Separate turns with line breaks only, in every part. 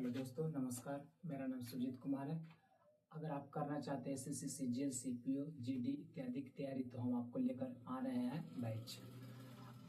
Hello दोस्तों, नमस्कार। मेरा नाम सुजीत कुमार है। अगर आप करना चाहते हैं एसएससी, सीजीएल, सीपीओ, जीडी इत्यादि की तैयारी, तो हम आपको लेकर आ रहे हैं बैच।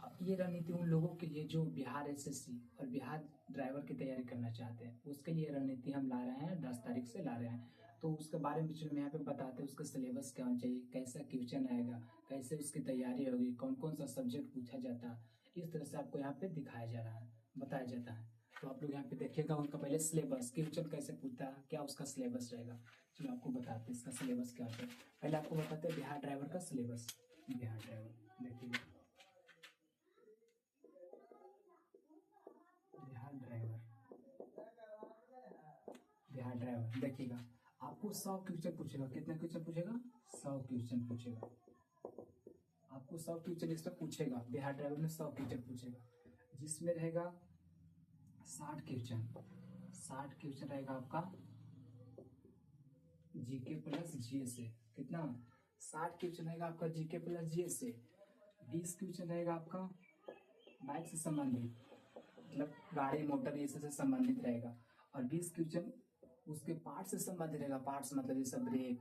अब ये रणनीति उन लोगों के लिए जो बिहार एसएससी और बिहार ड्राइवर की तैयारी करना चाहते हैं, उसके लिए रणनीति हम ला रहे हैं। 10 तारीख से ला रहे हैं, तो उसके बारे में चलो मैं यहाँ पे बताते हैं। उसका सिलेबस क्या होना चाहिए, कैसा क्वेश्चन आएगा, कैसे उसकी तैयारी होगी, कौन कौन सा सब्जेक्ट पूछा जाता है, इस तरह से आपको यहाँ पे दिखाया जा रहा है, बताया जाता है। तो आप लोग यहाँ पे देखिएगा उनका पहले सिलेबस, क्वेश्चन कैसे पूछता है, क्या उसका सिलेबस रहेगा। चलो आपको बताते हैं इसका सिलेबस क्या होता है। पहले आपको बताते हैं बिहार ड्राइवर का सिलेबस। बिहार ड्राइवर देखिएगा, बिहार ड्राइवर, बिहार ड्राइवर देखिएगा। आपको 100 क्वेश्चन पूछेगा। कितने क्वेश्चन पूछेगा? 100 क्वेश्चन पूछेगा। आपको 100 क्वेश्चन इसमें पूछेगा। बिहार ड्राइवर में 100 क्वेश्चन पूछेगा, जिसमें रहेगा 60 क्वेश्चन। 60 क्वेश्चन रहेगा आपका जीके प्लस जीएस से। कितना? 60 क्वेश्चन रहेगा आपका जीके प्लस जीएस से। 20 क्वेश्चन रहेगा आपका बाइक से संबंधित, मतलब गाड़ी मोटर ये सब से संबंधित रहेगा। और 20 क्वेश्चन उसके पार्ट से संबंधित रहेगा। पार्ट्स मतलब जैसे ब्रेक,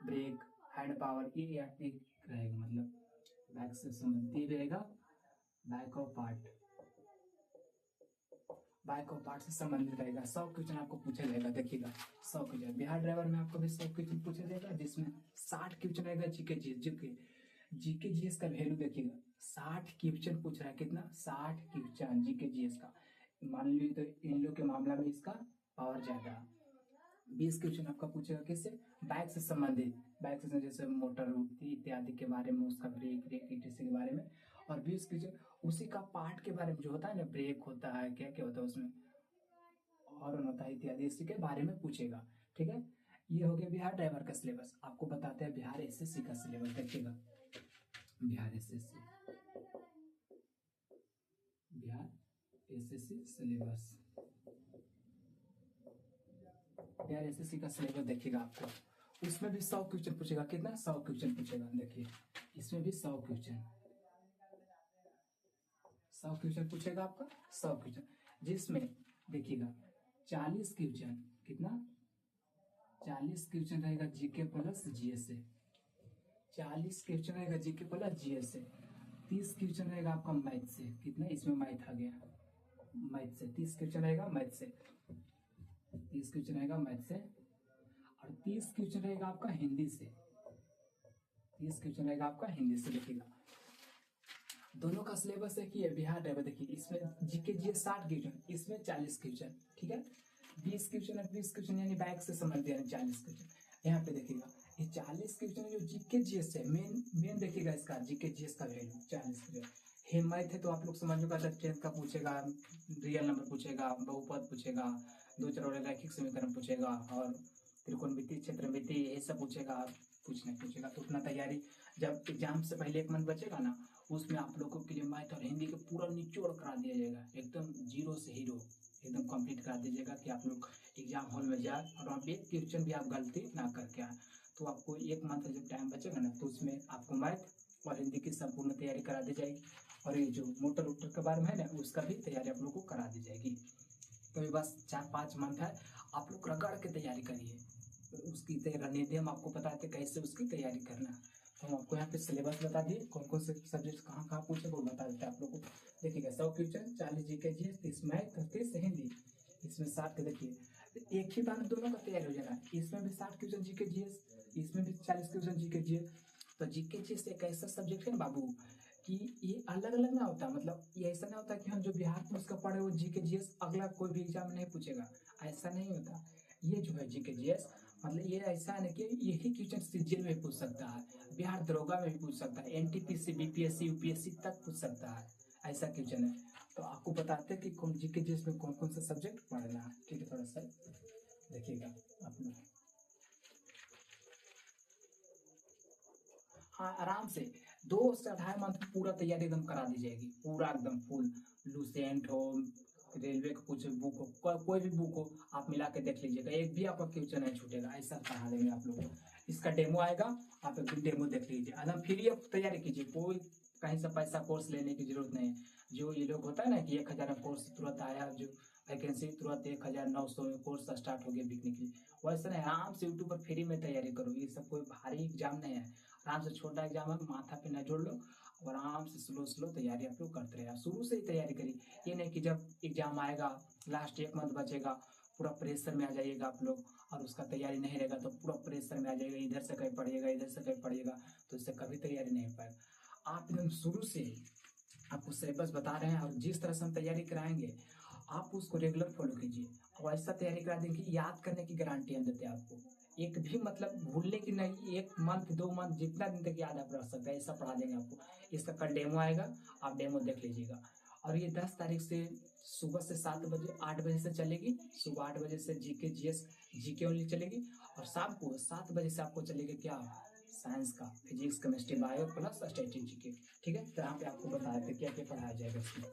ब्रेक, हैंड पावर, ये रहेगा, मतलब बाइक से संबंधित ये भी रहेगा। बाइक और पार्ट, बाइक और पार्ट से संबंधित रहेगा। 100 क्वेश्चन आपको पूछा जाएगा। देखिएगा 100 क्वेश्चन बिहार ड्राइवर में आपको भी 100 क्वेश्चन पूछा जाएगा, जिसमें 60 क्वेश्चन रहेगा जीके जीएस। जीके जीएस का वैल्यू देखिएगा, 60 क्वेश्चन पूछ रहा है। कितना? 60 क्वेश्चन जीके जीएस का। मान लीजिए तो इन लोग के मामला में इसका पावर ज्यादा है। 20 क्वेश्चन आपका पूछेगा किससे? बाइक से संबंधित। बाइक से जैसे मोटर इत्यादि के बारे में, उसका ब्रेक ब्रेक इत्यादि के बारे में। और 20 क्वेश्चन उसी का पार्ट के बारे में, जो होता है ना, ब्रेक होता है, क्या क्या होता है उसमें, हॉर्न होता है इत्यादि, इसी के बारे में पूछेगा। ठीक है, ये हो गया बिहार ड्राइवर का सिलेबस। आपको बताते हैं बिहार एसएससी का सिलेबस। देखिएगा Bihar SSC, Bihar SSC syllabus, Bihar SSC का सिलेबस देखिएगा। आपको उसमें भी 100 क्वेश्चन पूछेगा। कितना? 100 क्वेश्चन पूछेगा। देखिए इसमें भी 100 क्वेश्चन, 100 क्वेश्चन पूछेगा आपका। 100 क्वेश्चन जिसमें देखिएगा 40 क्वेश्चन। कितना? 40 क्वेश्चन रहेगा जीके प्लस जीएस से। 40 क्वेश्चन रहेगा जीके प्लस जीएस से। 30 क्वेश्चन रहेगा आपका मैथ से। कितना? इसमें मैथ आ गया, मैथ से 30 क्वेश्चन रहेगा। मैथ से 30 क्वेश्चन रहेगा मैथ से। और 30 क्वेश्चन रहेगा आपका हिंदी से। 30 क्वेश्चन रहेगा आपका हिंदी से। देखिएगा दोनों का सिलेबस है कि ये बिहार ड्राइवर। देखिए इसमें जीके जीएस 60 क्वेश्चन, इसमें 40 क्वेश्चन। ठीक है, 20 क्वेश्चन और 20 क्वेश्चन यानी बैक से संबंधित, यानी 40 क्वेश्चन। यहाँ पे देखिएगा ये 40 क्वेश्चन जो जीके जीएस है, मेन मेन देखिएगा इसका जीके जीएस का वैल्यू 40 क्वेश्चन। हिम्मत है तो आप लोग समझ लो, 10th का पूछेगा, रियल नंबर पूछेगा, बहुपद पूछेगा, दो चर वाले रैखिक समीकरण पूछेगा, और त्रिकोणमिति, क्षेत्रमिति, ये सब पूछेगा। पूछने पूछेगा तो उतना तैयारी, जब एग्जाम से पहले 1 मंथ बचेगा ना, उसमें आप लोगों के लिए मैथ और हिंदी के पूरा निचोड़ करा दिया जाएगा। एकदम जीरो से हीरो एकदम कंप्लीट करा दीजिएगा, कि आप लोग एग्जाम हॉल में जाए और वहाँ पे एक क्वेश्चन भी आप गलती ना करके आए। तो आपको 1 मंथ जब टाइम बचेगा ना, तो उसमें आपको मैथ और हिंदी की संपूर्ण तैयारी करा दी जाएगी। और ये जो मोटर वोटर के बारे में है ना, उसका भी तैयारी आप लोग को करा दी जाएगी। तो ये बस 4-5 मंथ है, आप लोग रगड़ के तैयारी करिए। तो उसकी रणनीति हम आपको बताते कैसे उसकी तैयारी करना है। तो हम आपको यहाँ पे सिलेबस बता दिए, कौन कौन से सब्जेक्ट कहाँ कहाँ पूछे वो बता देते हैं आप लोग को। देखिएगा 100 question, 40 GK GS, 30 math, 30 Hindi, इसमें 60 के। देखिए एक ही बार में दोनों का तैयारी हो जाना है। इसमें भी 60 क्वेश्चन जीके जीएस, इसमें भी 40 क्वेश्चन जीके जीएस। तो जीके जीएस एक ऐसा सब्जेक्ट है ना बाबू, कि ये अलग अलग ना होता, मतलब ये ऐसा नहीं होता कि हम जो बिहार पुलिस का पढ़े वो जीके जीएस अगला कोई भी एग्जाम नहीं पूछेगा, ऐसा नहीं होता। ये जो है जीके जीएस, मतलब ये ऐसा है ना कि यही क्वेश्चन सीजीएल में पूछ सकता है, बिहार दरोगा में भी पूछ सकता है, एनटीपीसी, बीपीएससी, यूपीएससी तक पूछ सकता है, ऐसा क्वेश्चन है। तो आपको बताते हैं कि कौन जीके जीएस में कौन कौन सा सब्जेक्ट पढ़ना है। ठीक है, थोड़ा सा देखिएगा आप लोग। हाँ, आराम से 2 से 2.5 मंथ में पूरा तैयारी एकदम करा दी जाएगी, पूरा एकदम फुल। लूसेंट हो, रेलवे का कुछ बुक हो, कोई भी बुक हो, आप मिला के देख लीजिएगा, एक भी आपका क्वेश्चन नहीं छूटेगा, ऐसा पढ़ा देंगे आप लोग को। इसका डेमो आएगा, आप एक दिन डेमो देख लीजिए, एकदम फ्री ऑफ तैयारी कीजिए, कोई कहीं से पैसा कोर्स लेने की जरूरत नहीं है। जो ये लोग होता है ना कि 1000 में कोर्स तुरंत आया, जो वैकेंसी तुरंत 1900 में कोर्स स्टार्ट हो गया बिकने के लिए, वैसे नहीं, आराम से यूट्यूब पर फ्री में तैयारी करो। ये सब कोई भारी एग्जाम नहीं है, आराम से छोटा एग्जाम है, माथा पे न जोड़ लो और आराम से स्लो स्लो तैयारी आप लोग करते रहे, शुरू से ही तैयारी करिए। ये नहीं कि जब एग्जाम आएगा, लास्ट 1 मंथ बचेगा, पूरा प्रेशर में आ जाइएगा आप लोग, और उसका तैयारी नहीं रहेगा तो पूरा प्रेशर में आ जाएगा, इधर से कहीं पढ़िएगा, इधर से कहीं पढ़िएगा, तो इससे कभी तैयारी नहीं हो पाएगा। आप एकदम शुरू से आपको सिलेबस बता रहे हैं और जिस तरह से हम तैयारी कराएंगे आप उसको रेगुलर फॉलो कीजिए, और ऐसा तैयारी करा देंगे कि याद करने की गारंटी हम देते हैं आपको, एक भी मतलब भूलने की नहीं, 1 मंथ 2 मंथ जितना दिन तक याद आप रख सकते हैं ऐसा पढ़ा देंगे आपको। इसका कल डेमो आएगा, आप डेमो देख लीजिएगा। और ये 10 तारीख से सुबह से 7 बजे 8 बजे से चलेगी, सुबह 8 बजे से जीके जीएस जीके ओनली चलेगी, और शाम को 7 बजे से आपको चलेगा क्या, साइंस का, physics chemistry bio plus static GK. ठीक है, तो यहाँ पे आपको बताया था क्या क्या पढ़ाया जाएगा इसमें।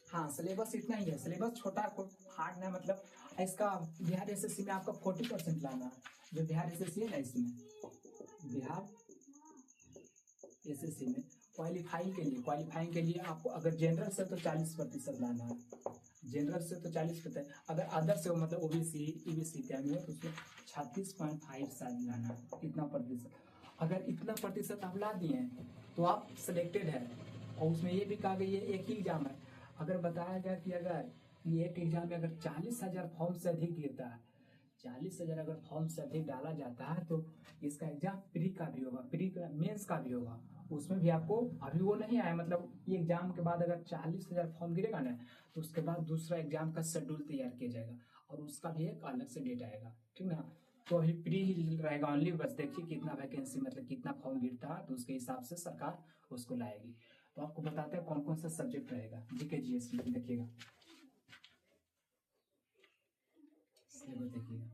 हाँ, सिलेबस इतना ही है, सिलेबस छोटा कोई हार्ड नहीं, मतलब इसका बिहार एसएससी में आपका 40% लाना है, जो बिहार एसएससी है ना, इसमें बिहार एसएससी में क्वालिफाइंग के लिए आपको अगर जनरल से तो 40% लाना है, जनरल से तो 40%, अगर अदर से हो मतलब ओबीसी ईबीसी इत्यादि है तो उसमें 36.5 शायद लाना है, इतना प्रतिशत। अगर इतना प्रतिशत आप ला दिए हैं तो आप सिलेक्टेड है। और उसमें ये भी कहा गया ये एक ही एग्जाम है, अगर बताया गया कि अगर ये एक एग्जाम में अगर 40,000 फॉर्म से अधिक गिरता है, 40,000 अगर फॉर्म से अधिक डाला जाता है तो इसका एग्जाम प्री का भी होगा, प्री मेंस का भी होगा, उसमें भी आपको अभी वो नहीं आया, मतलब ये एग्जाम के बाद अगर 40,000 फॉर्म गिरेगा ना तो उसके बाद दूसरा एग्जाम का शेड्यूल तैयार किया जाएगा और उसका भी एक अलग से डेट आएगा, ठीक ना। तो अभी प्री ही रहेगा ओनली, बस देखिए कितना वैकेंसी मतलब कितना फॉर्म गिरता है तो उसके हिसाब से सरकार उसको लाएगी। तो आपको बताते हैं कौन कौन सा सब्जेक्ट रहेगा जीके जीएस में, देखिएगा सिलेबस देखिएगा।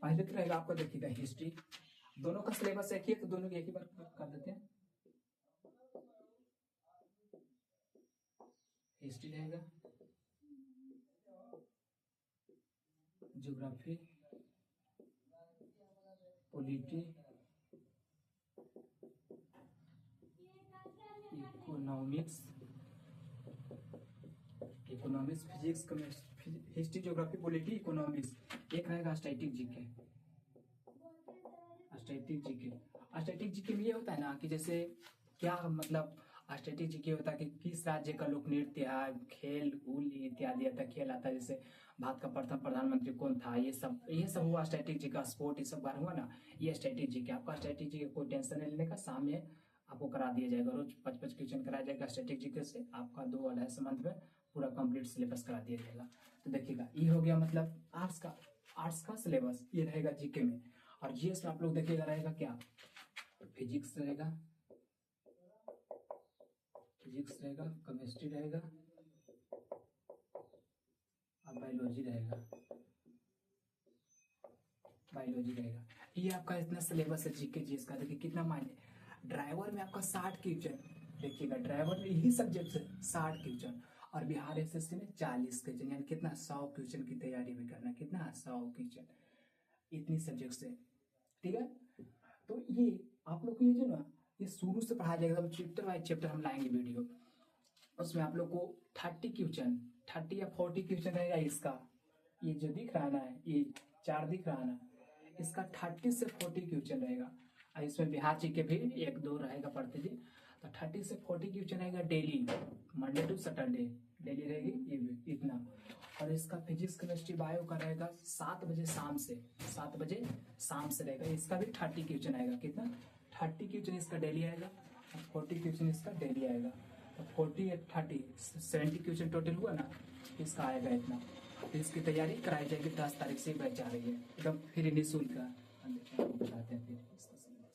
पहले तो रहेगा आपका, देखिएगा हिस्ट्री, दोनों का सिलेबस एक ही है तो दोनों एक ही बार कर देते हैं। हिस्ट्री रहेगा, geography, polity, economics physics chemistry, history geography polity economics. एक रहेगा static GK, static GK. Static GK में ये होता है ना कि जैसे क्या मतलब स्टैटिक जीके होता है कि किस राज्य का लोक नृत्य है, खेल कूल इत्यादि आता, खेल आता है, जैसे भारत का प्रथम प्रधानमंत्री कौन था, ये सब हुआ स्टैटिक जीके, स्पोर्ट ये सब बार हुआ ना, ये स्टैटिक जीके। आपका स्टैटिक जीके कोई टेंशन नहीं लेने का, सामने आपको करा दिया जाएगा, रोज 5-5 क्वेश्चन कराया जाएगा स्टैटिक जीके से, आपका 2-2.5 मंथ में पूरा कंप्लीट सिलेबस करा दिया जाएगा। तो देखिएगा ये हो गया मतलब आर्ट्स का सिलेबस, ये रहेगा जीके में। और जीएस में आप लोग देखिएगा रहेगा क्या, फिजिक्स रहेगा, केमिस्ट्री रहेगा और बायोलॉजी रहेगा। ये आपका इतना सिलेबस है जीके जीएस का। देखिए कितना मायने, ड्राइवर में आपका 60 क्वेश्चन, देखिएगा ड्राइवर में यही सब्जेक्ट से 60 क्वेश्चन, और बिहार एसएससी में 40 क्वेश्चन, यानी कितना 100 क्वेश्चन की तैयारी भी करना, कितना 100 क्वेश्चन, इतनी सब्जेक्ट से, ठीक है। तो ये आप लोग को ये जो ना ये शुरू से पढ़ाया जाएगा, चैप्टर बाय चैप्टर हम लाएंगे वीडियो, उसमें आप लोग को 30 क्वेश्चन 30 या 40 क्वेश्चन रहेगा इसका, ये जो दिख रहा है ना, ये 4 दिख रहा है ना, इसका 30 से 40 क्वेश्चन रहेगा। और इसमें बिहार जी के भी 1-2 रहेगा पढ़ते जी, तो 30 से 40 क्वेश्चन रहेगा daily, Monday to Saturday daily रहेगी ये इतना। और इसका फिजिक्स केमिस्ट्री बायो का रहेगा 7 बजे शाम से रहेगा, इसका भी 30 क्वेश्चन आएगा, कितना 30 क्वेश्चन इसका डेली आएगा, 40 क्वेश्चन इसका डेली आएगा, तो 40 30 70 क्वेश्चन टोटल हुआ ना, इसका आएगा इतना। तो इसकी तैयारी कराई जाएगी, 10 तारीख से बैच आ रही है एकदम फ्री निःशुल्क का। बताते हैं फिर इसका सिलेबस,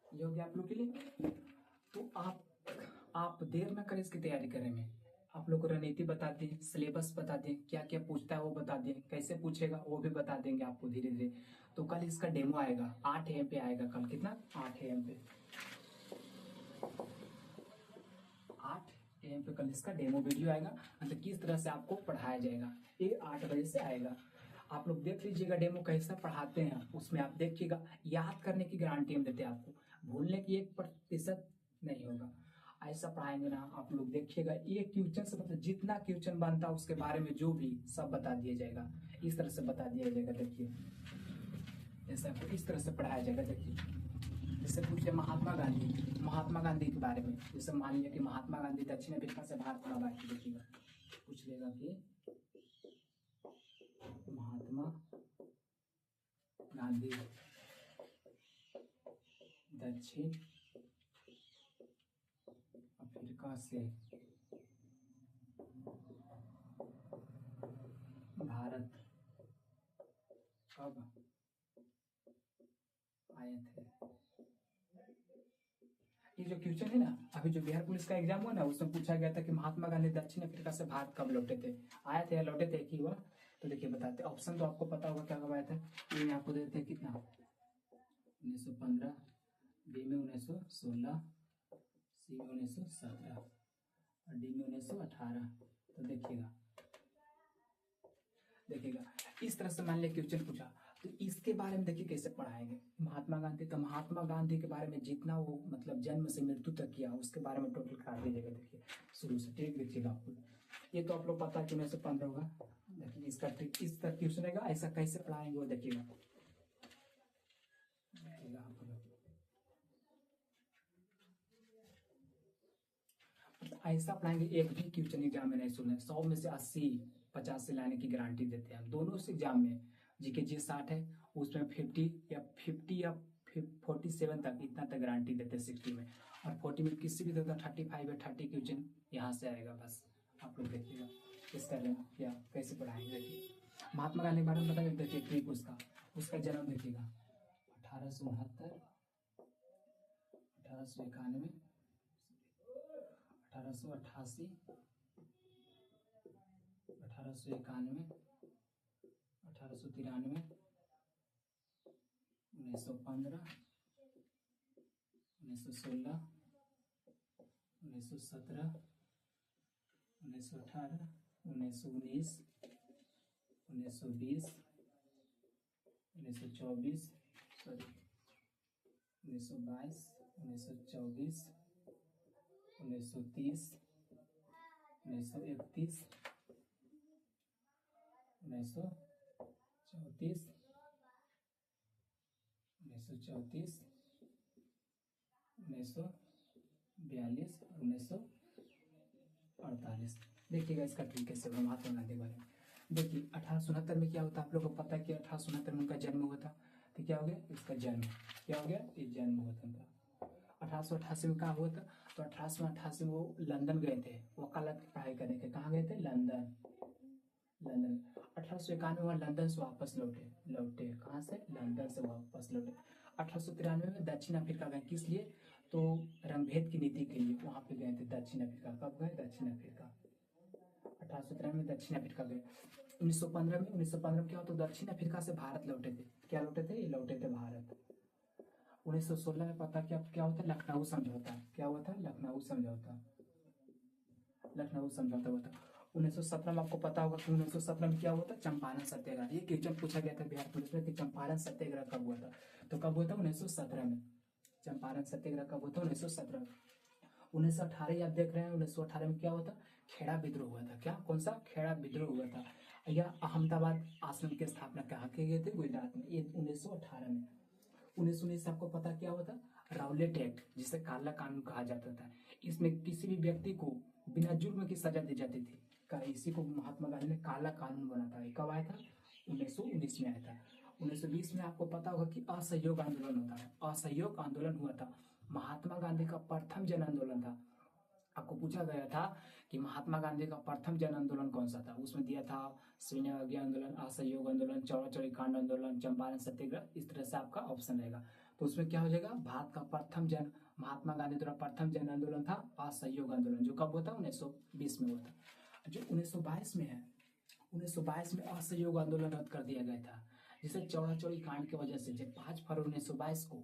ये हो गया आप लोग के लिए। तो आप देर न करें इसकी तैयारी करने में, आप लोग को रणनीति बता दें, सिलेबस बता दें, क्या क्या पूछता है वो बता दें, कैसे पूछेगा वो भी बता देंगे आपको धीरे धीरे। तो कल इसका डेमो आएगा 8 AM पे आएगा, कल कितना 8 AM पे, 8 AM पे कल इसका डेमो वीडियो आएगा, मतलब किस तरह से आपको पढ़ाया जाएगा, ये 8 बजे से आएगा। आप लोग देख लीजिएगा डेमो कैसा पढ़ाते हैं, उसमें आप देखिएगा, याद करने की गारंटी हम देते हैं आपको, भूलने की 1% नहीं होगा। ऐसा पढ़ाएंगे ना आप लोग, देखिएगा एक क्वेश्चन से मतलब जितना क्वेश्चन बनता है उसके बारे में जो भी सब बता दिया जाएगा, इस तरह से बता दिया जाएगा। देखिए जैसे आपको इस तरह से पढ़ाया जाएगा। देखिए जैसे पूछे महात्मा गांधी के बारे में, जैसे मान लिया कि महात्मा गांधी दक्षिण अफ्रीका से भारत कब आए थे। देखिएगा पूछ लेगा कि महात्मा गांधी दक्षिण अफ्रीका से भारत कब आए थे। ये जो क्वेश्चन है ना, अभी जो बिहार पुलिस का एग्जाम हुआ ना, उसमें पूछा गया था कि महात्मा गांधी दक्षिण अफ्रीका से भारत कब लौटे थे, आए थे या लौटे थे, एक ही हुआ। तो देखिए बताते, ऑप्शन तो आपको पता होगा क्या कब आया था। ये आपको देते हैं कितना, 1915, बी में 1916, सी में 1917 और डी में 1918। तो देखिएगा इस तरह से मान लिया क्वेश्चन पूछा, तो इसके बारे में देखिए कैसे पढ़ाएंगे। महात्मा गांधी, तो महात्मा गांधी के बारे में जितना वो मतलब जन्म से मृत्यु तक किया उसके बारे में टोटल करा दीजिएगा। देखिए शुरू से ठीक देखिएगा आपको, ये तो आप लोग पता है कि 1915 होगा। देखिए इसका ट्रिक इस तरह क्वेश्चन रहेगा, ऐसा कैसे पढ़ाएंगे वो देखिएगा। ऐसा पढ़ाएंगे, एक भी क्वेश्चन एग्जाम में नहीं सुने, 100 में से 80-50 से लाने की गारंटी देते हैं हम दोनों से एग्जाम में। जीके जी 60 है, उसमें 50 या 47 तक, इतना तक गारंटी देते हैं 60 में, और 40 में किसी भी तरह 35 या 30 क्वेश्चन यहाँ से आएगा। बस आप लोग देखिएगा किस तरह क्या कैसे पढ़ाएंगे। देखिए महात्मा गांधी के बारे में बताइए। देखिए ट्रिक उसका जन्म देखिएगा 1869, 1891, 1888, 1891, 1893, 1915, 1916, 1917, 1918, 1919, 1920, 1924, सॉरी 1922, 1924, 1930, 1931, 1934, 1942, 1942 और 1948। देखिएगा इसका ट्रिक कैसे होगा महात्मा गांधी के बारे में। देखिए 1869 में क्या होता है, आप लोगों को पता है कि 1869 में उनका जन्म हुआ था। तो क्या हो गया इसका जन्म, क्या हो गया ये जन्म हुआ था उनका। 1888 में क्या हुआ था, तो 1888 में वो लंदन गए थे वकालत की पढ़ाई करने के। कहाँ गए थे, लंदन। 1891 में लंदन से वापस लौटे कहाँ से, लंदन से वापस लौटे। 1893 में दक्षिण अफ्रीका गए, किस लिए, तो रंगभेद की नीति के लिए वहां पे गए थे दक्षिण अफ्रीका। कब गए, दक्षिण अफ्रीका। 1893 में दक्षिण अफ्रीका गए। 1915 में क्या होता, दक्षिण अफ्रीका से भारत लौटे थे। क्या लौटे थे, ये लौटे थे भारत। 1916 में पता क्या होता है, लखनऊ समझौता। क्या हुआ था, लखनऊ समझौता हुआ था। 1917 में आपको पता होगा कि 1917 में क्या हुआ था, चंपारण सत्याग्रह। ये क्वेश्चन पूछा गया था बिहार पुलिस में कि चंपारण सत्याग्रह कब हुआ था। तो कब हुआ था, 1917 में। चंपारण सत्याग्रह कब हुआ था, 1917 में। 1918 आप देख रहे हैं, 1918 में क्या हुआ था, खेड़ा विद्रोह हुआ था। क्या, कौन सा, खेड़ा विद्रोह हुआ था। यह अहमदाबाद आश्रम की स्थापना कहाँ के गए थे, गुजरात में, ये 1918 में। 1919 आपको पता क्या हुआ था, राउलेट एक्ट, जिसे काला कानून कहा जाता था। इसमें किसी भी व्यक्ति को बिना जुर्म की सजा दी जाती थी। इसी को महात्मा गांधी ने काला कानून बना था। कब आया था, 1919 में आया था। 1920 में आपको पता होगा कि असहयोग आंदोलन होता है, असहयोग आंदोलन हुआ था। महात्मा गांधी का प्रथम जन आंदोलन था। आपको पूछा गया था कि महात्मा गांधी का प्रथम जन आंदोलन कौन सा था, उसमें दिया था सविनय अवज्ञा आंदोलन, असहयोग आंदोलन, चौरा चौरी कांड आंदोलन, चंपारण सत्याग्रह। इस तरह से आपका ऑप्शन रहेगा। तो उसमें क्या हो जाएगा, भारत का प्रथम जन महात्मा गांधी द्वारा प्रथम जन आंदोलन था असहयोग आंदोलन, जो कब हुआ था, 1920 में हुआ था। जो 1922 में है, 1922 में असहयोग आंदोलन रद्द कर दिया गया था, जिसे चौरा चौरी कांड की वजह से। जब 5 फरवरी 1922 को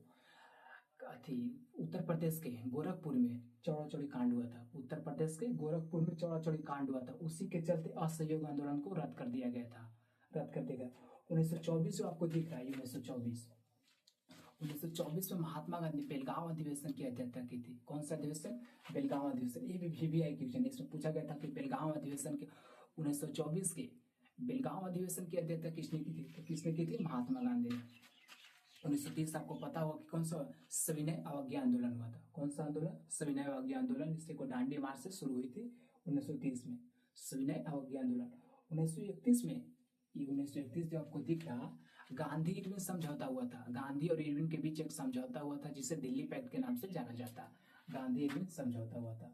थी उत्तर प्रदेश के गोरखपुर में चौरा चौरी कांड हुआ था। उत्तर प्रदेश के गोरखपुर में चौरा चौरी कांड हुआ था, उसी के चलते असहयोग आंदोलन को रद्द कर दिया गया था। रद्द कर देगा। 1924 जो आपको दिख रहा है 1924 में महात्मा गांधी बेलगांव अधिवेशन की अध्यक्षता की थी। कौन सा अधिवेशन? बेलगांव अधिवेशन। ये भी VVI क्वेश्चन, इसमें पूछा गया था कि बेलगांव अधिवेशन के 1924 के बेलगांव अधिवेशन की अध्यक्षता किसने की थी? तो किसने की थी? महात्मा गांधी ने। 1930 आपको पता होगा कि कौन सा सविनय अवज्ञा आंदोलन हुआ था। कौन सा आंदोलन? सविनय अवज्ञा आंदोलन। इससे को दांडी मार्च से शुरू हुई थी 1930 में, सविनय अवज्ञा आंदोलन। 1931 में, ये 1931 जो आपको दिख रहा, गांधी इरविन समझौता हुआ था। गांधी और इरविन के बीच एक समझौता हुआ था जिसे दिल्ली पैक्ट के नाम से जाना जाता है। गांधी इरविन समझौता हुआ था।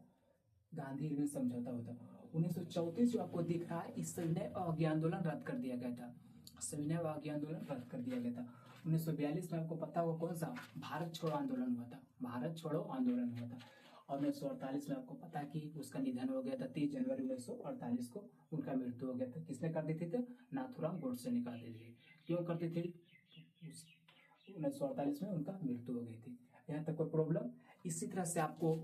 गांधी इरविन समझौता हुआ था। 1934 जो आपको दिख रहा है, इस सविनय अवज्ञा आंदोलन रद्द कर दिया गया था। सविनय अवज्ञा आंदोलन रद्द कर दिया गया था। 1942 में आपको पता होगा कौन सा? भारत छोड़ो आंदोलन हुआ था। भारत छोड़ो आंदोलन हुआ था। और 1948 में आपको पता कि उसका निधन हो गया था। 30 जनवरी 1948 को उनका मृत्यु हो गया था। किसने कर दी थी? तो नाथूराम गोडसे ने कर दी थी। क्यों करती थी? 1948 में उनका मृत्यु हो गई थी। यहाँ तक कोई प्रॉब्लम? इसी तरह से आपको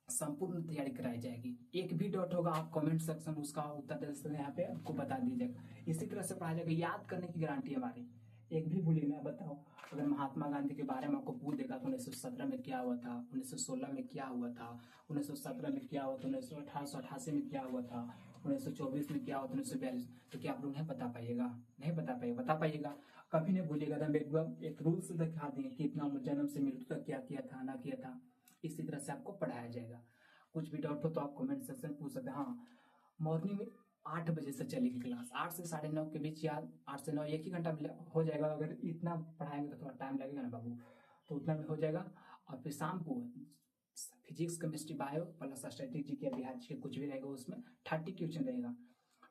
संपूर्ण तैयारी कराई जाएगी। एक भी डाउट होगा आप कमेंट सेक्शन में उसका उत्तर दे सकते हैं, यहाँ पे आपको बता दीजिएगा। इसी तरह से पढ़ाया जाएगा। याद करने की गारंटी हमारी, एक भी भूलिए ना। बताओ, अगर महात्मा गांधी के बारे में आपको पूछ देगा तो 1917 में क्या हुआ था, 1916 में क्या हुआ था, 1917 में क्या हुआ था, 1888 में क्या हुआ था, 1924 में क्या हुआ था, 1942, तो क्या आप लोग नहीं बता पाइएगा? नहीं बता पाइएगा? बता पाइएगा? कभी नहीं भूलिएगा। एकदम एक रूल्स दिखा दिए कि इतना जन्म से मृत्यु तक क्या किया था, ना किया था। इसी तरह से आपको पढ़ाया जाएगा। कुछ भी डाउट हो तो आप कमेंट सेक्शन में पूछ सकते हैं। हाँ, मॉर्निंग में 8 बजे से चलेगी क्लास, 8 से 9:30 के बीच। याद 8 से 9 एक ही घंटा हो जाएगा। अगर इतना पढ़ाएंगे तो थोड़ा टाइम लगेगा ना बाबू, तो उतना में हो जाएगा। और फिर शाम को physics, chemistry, bio plus statistics, GK, Bihar GK कुछ भी रहेगा, उसमें 30 क्वेश्चन रहेगा।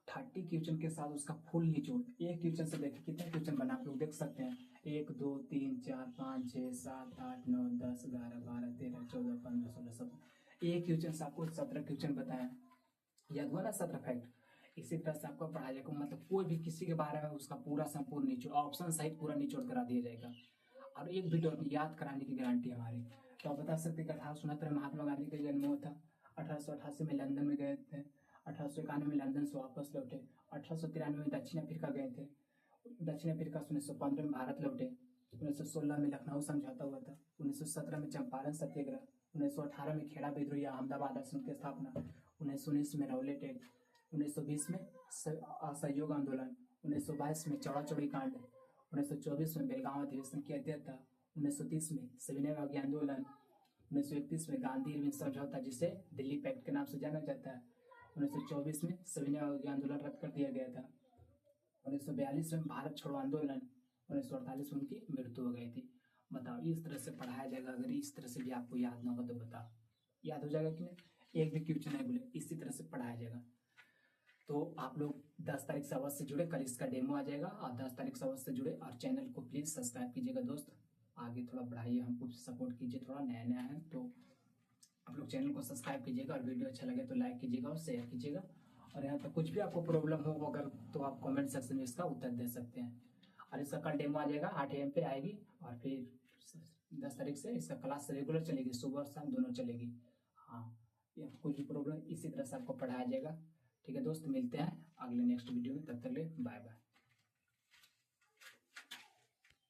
30 क्वेश्चन के साथ उसका फुल निचोड़। एक क्वेश्चन से देखिए कितने क्वेश्चन बना के देख सकते हैं। 1 2 3 4 5 6 7 8 9 10 11 12 13 14 15 16 17। एक क्वेश्चन से आपको 17 क्वेश्चन बताया। याद हुआ ना 17 फैक्ट? इसी तरह से आपको पढ़ाया जाएगा। मतलब कोई भी किसी के बारे में उसका पूरा संपूर्ण निचोड़, ऑप्शन सहित पूरा निचोड़ करा दिया जाएगा। और एक भी डाउट याद कराने की गारंटी हमारी। तो आप बता सकते हैं कि 1869 में महात्मा गांधी का जन्म हुआ था। 1888 में लंदन में गए थे। 1891 में लंदन से वापस लौटे। 1893 में दक्षिण अफ्रीका गए थे। दक्षिण अफ्रीका से 1915 में भारत लौटे। 1916 में लखनऊ समझौता हुआ था। 1917 में चंपारण सत्याग्रह। 1918 में खेड़ा विद्रोह या अहमदाबाद आश्रम की स्थापना। 1919 में रौलेट एक्ट। 1920 में असहयोग आंदोलन। 1922 में चौड़ा चौड़ी कांड। 1924 में बेलगांव अधिवेशन की अध्यक्षता। 1930 में सविनय अवज्ञा आंदोलन। 1931 में गांधी इरविन समझौता जिसे दिल्ली पैक्ट के नाम से जाना जाता है। 1924 में सविनय अवज्ञा आंदोलन रद्द कर दिया गया था। 1942 में भारत छोड़ो आंदोलन। 1948 में उनकी मृत्यु हो गई थी। बताओ, इस तरह से पढ़ाया जाएगा। अगर इस तरह से भी आपको याद ना हो तो बताओ, याद हो जाएगा कि नहीं? एक भी क्वेश्चन नहीं बोले, इसी तरह से पढ़ाया जाएगा। तो आप लोग 10 तारीख से अवश्य जुड़े। कल इसका डेमो आ जाएगा और 10 तारीख से अवश्य जुड़े। और चैनल को प्लीज सब्सक्राइब कीजिएगा दोस्त। आगे थोड़ा बढ़ाइए, हमको सपोर्ट कीजिए। थोड़ा नया नया है तो आप लोग चैनल को सब्सक्राइब कीजिएगा। और वीडियो अच्छा लगे तो लाइक कीजिएगा और शेयर कीजिएगा। और यहाँ तक कुछ भी आपको प्रॉब्लम हो अगर तो आप कमेंट सेक्शन में इसका उत्तर दे सकते हैं। और इसका कल डेमो आ जाएगा, 8 AM पे आएगी। और फिर 10 तारीख से इसका क्लास रेगुलर चलेगी, सुबह और शाम दोनों चलेगी। हाँ, ये कुछ भी प्रॉब्लम इसी तरह से आपको पढ़ाया जाएगा। ठीक है दोस्त, मिलते हैं अगले नेक्स्ट वीडियो में। तब तक ले बाय बाय।